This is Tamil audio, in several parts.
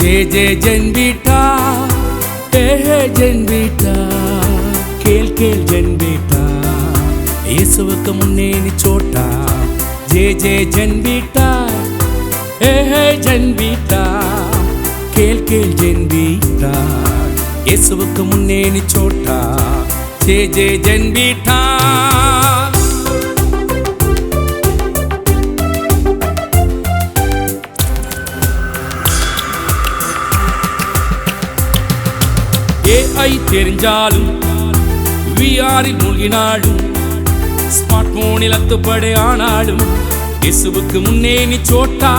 जय जन बेटा, हे जन बेटा, खेल खेल जन बेटा, येसुवुक्कु मुन्ने नी चोटा। जय जन बेटा, हे जन बेटा, खेल खेल जन बेटा, येसुवुक्कु मुन्ने नी चोटा। जय जन बेटा। AI தெரிஞ்சாலும் விஆரில் மூழ்கினாலும் ஸ்மார்ட் போனில் அத்துப்படை ஆனாலும் இயேசுவுக்கு முன்னே நீ சோட்டா.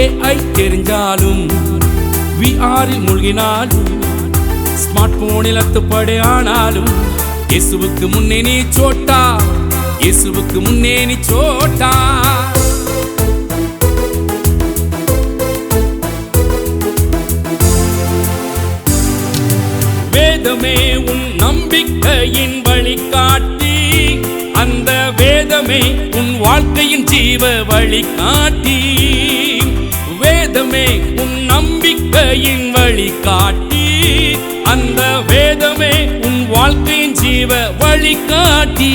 AI தெரிஞ்சாலும் விஆரில் மூழ்கினாலும் ஸ்மார்ட் போனில் அத்துப்படை ஆனாலும் இயேசுவுக்கு முன்னே நீ சோட்டா. இயேசுவுக்கு முன்னே நீ சோட்டா. வேதமே உன் நம்பிக்கையின் வழிகாட்டி, அந்த வேதமே உன் வாழ்க்கையின் ஜீவ வழிகாட்டி. வேதமே உன் நம்பிக்கையின் வழிகாட்டி, அந்த வேதமே உன் வாழ்க்கையின் ஜீவ வழிகாட்டி.